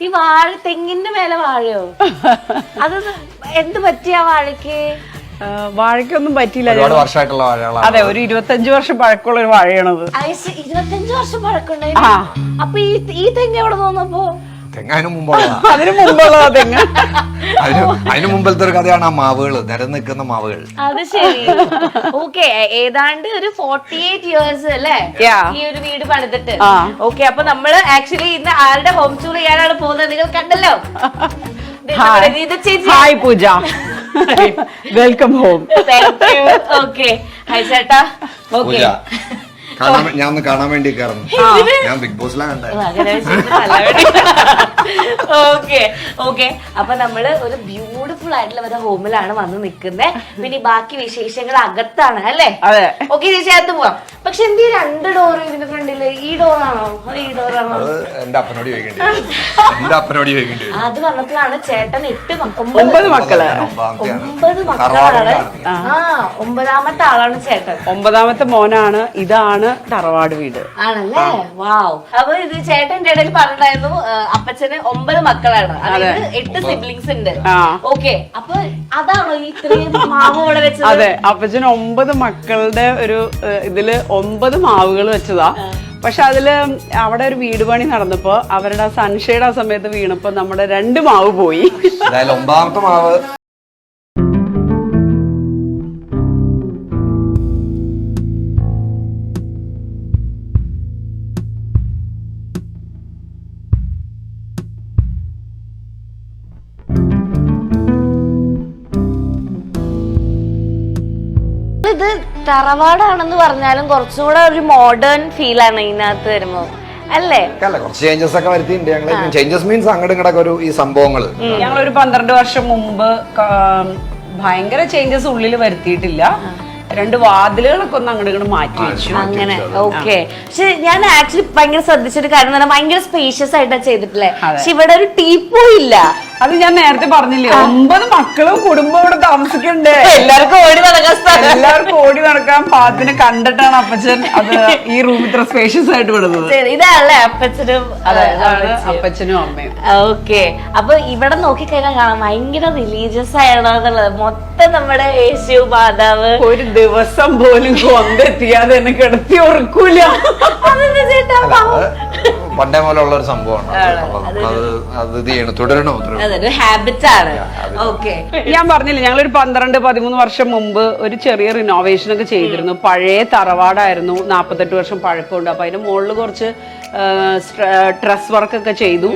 ഈ വാഴ തെങ്ങിന്റെ മേലെ വാഴയോ? അത് എന്ത് പറ്റിയ വാഴയ്ക്ക്? വാഴയ്ക്കൊന്നും പറ്റിയില്ല. ഒരുപാട് വർഷമായിട്ടുള്ള വാഴകളാണ്. അതെ, ഒരു 25 വർഷം പഴക്കമുള്ള ഒരു വാഴയാണത്. 25 വർഷം പഴക്കമുണ്ടായിരുന്നു. അപ്പൊ ഈ തെങ്ങ് എവിടെ തോന്നപ്പോ? തെങ്ങ് മുമ്പുള്ള അതിന് മുമ്പുള്ളതാ തെങ്ങ്. അതിന് മുമ്പത്തെ ഒരു കഥയാണ് ആ മാവുകൾ, നിരന്ന് നിൽക്കുന്ന മാവുകൾ. അത് ശരി. ഓക്കെ, ഏതാണ്ട് ഒരു 48 ഇയേഴ്സ് അല്ലേ ഈ ഒരു വീട് പണിതിട്ട്? ഓക്കെ, അപ്പൊ നമ്മള് ആക്ച്വലി ഇന്ന് ആരുടെ ഹോം ടൂർ ചെയ്യാനാണ് പോകുന്നത് നിങ്ങൾ കണ്ടല്ലോ. ഹായ് പൂജ, വെൽക്കം ഹോം. ഓക്കെ, ഹായ് ചേട്ടാ. ഓക്കെ, ഞാൻ ഒന്ന് കാണാൻ വേണ്ടി കയറുന്നു. ഞാൻ ബിഗ് ബോസിലാണ് കണ്ടത്. ഓക്കെ ഓക്കെ, അപ്പൊ നമ്മള് ഒരു ബ്യൂട്ടിഫുൾ ആയിട്ടുള്ള ഒരു ഹോമിലാണ് വന്ന് നിൽക്കുന്നത്. പിന്നെ ബാക്കി വിശേഷങ്ങൾ അകത്താണ് അല്ലേ? ഓക്കെ ചേച്ചി, അകത്ത് പോവാം. പക്ഷെ എന്ത് 2 ഡോർ ഇതിന്റെ ഫ്രണ്ടില്? ഈ ഡോറാണോ ഈ ഡോറാണോ? എന്റെ അപ്പനോട് ചോദിക്കേണ്ടി വരും. അത് പറഞ്ഞപ്പോഴാണ് ചേട്ടൻ 9 മക്കള്. 9 മക്കളാണ്. 9ാമത്തെ ആളാണ് ചേട്ടൻ. 9ാമത്തെ മോനാണ്. ഇതാണ് തറവാട് വീട്. ആണല്ലേ? വാവ്. അപ്പൊ ഇത് ചേട്ടന്റെ ഇടയിൽ പറഞ്ഞിട്ടായിരുന്നു അപ്പച്ചന് 9 മക്കളാണ്, അതായത് 8 സിബ്ലിങ്സ് ഉണ്ട്. ഓക്കെ, അപ്പൊ അതാണോ ഈ ഇത്രയും മാവ് ഇവിടെ വെച്ചത്? അതെ, അപ്പച്ചന് 9 മക്കളുടെ ഒരു ഇതില് 9 മാവുകൾ വെച്ചതാ. പക്ഷെ അതില് അവിടെ ഒരു വീട് പണി നടന്നപ്പോ അവരുടെ സൺഷെയ്ഡ് ആ സമയത്ത് വീണപ്പോ നമ്മുടെ 2 മാവ് പോയി. 9ാമത്തെ മാവ് ഇത് തറവാടാണെന്ന് പറഞ്ഞാലും കുറച്ചുകൂടെ ഒരു മോഡേൺ ഫീൽ ആണ് ഇതിനകത്ത് വരുമ്പോ, അല്ലേ? കുറച്ച് ചേഞ്ചസ് ഒക്കെ വരുത്തിയിട്ടുണ്ട് ഞങ്ങള്. ചേഞ്ചസ് മീൻസ് അങ്ങോട്ടും ഇങ്ങോട്ടൊക്കെ ഒരു ഈ സംഭവങ്ങള് ഞങ്ങളൊരു 12 വർഷം മുമ്പ് ഭയങ്കര ചേഞ്ചസ് ഉള്ളിൽ വരുത്തിയിട്ടില്ല. 2 വാതിലുകളൊക്കെ ഒന്ന് അങ്ങോട്ട് ഇങ്ങോട്ട് മാറ്റി വെച്ചു. അങ്ങനെ. ഓക്കെ, പക്ഷെ ഞാൻ ആക്ച്വലി ഭയങ്കര ശ്രദ്ധിച്ചൊരു കാര്യം എന്ന് പറഞ്ഞാൽ ഭയങ്കര സ്പേഷ്യസ് ആയിട്ടാ ചെയ്തിട്ടില്ലേ. പക്ഷെ ഇവിടെ ഒരു ടീപ്പോ ഇല്ല. അത് ഞാൻ നേരത്തെ പറഞ്ഞില്ലേ, 9 മക്കളും കുടുംബം ഇവിടെ താമസിക്കണ്ടേ. എല്ലാവർക്കും ഓടി നടക്കാൻ എല്ലാവർക്കും ഓടി നടക്കാൻ പാത്തിന് കണ്ടിട്ടാണ് അപ്പച്ചൻ അത് ഈ റൂം ഇത്ര സ്പേഷ്യസ് ആയിട്ട് വിടുന്നത്. ഇതല്ലേ അപ്പച്ചനും അപ്പച്ചനും അമ്മയും. ഓക്കെ, അപ്പൊ ഇവിടെ നോക്കിക്കഴിഞ്ഞാൽ കാണാം ഭയങ്കര റിലീജിയസ് ആണെന്നുള്ളത്. മൊത്തം നമ്മുടെ യേശു മാതാവ്. ഒരു ദിവസം പോലും കൊന്തെത്തിയാതെ എന്നെ കിടത്തി ഉറക്കൂല. പണ്ടേ പോലെ ഉള്ള ഒരു സംഭവമാണ്. അത് തുടരണോ? അതൊരു ഹാബിറ്റ് ആണ്. ഓക്കെ, ഞാൻ പറഞ്ഞില്ലേ, ഞങ്ങളൊരു 12-13 വർഷം മുമ്പ് ഒരു ചെറിയ റിനോവേഷൻ ഒക്കെ ചെയ്തിരുന്നു. പഴയ തറവാടായിരുന്നു, 48 വർഷം പഴക്കമുണ്ട്. അപ്പൊ അതിന്റെ മുകളിൽ കുറച്ച് ട്രസ് വർക്ക് ഒക്കെ ചെയ്തു.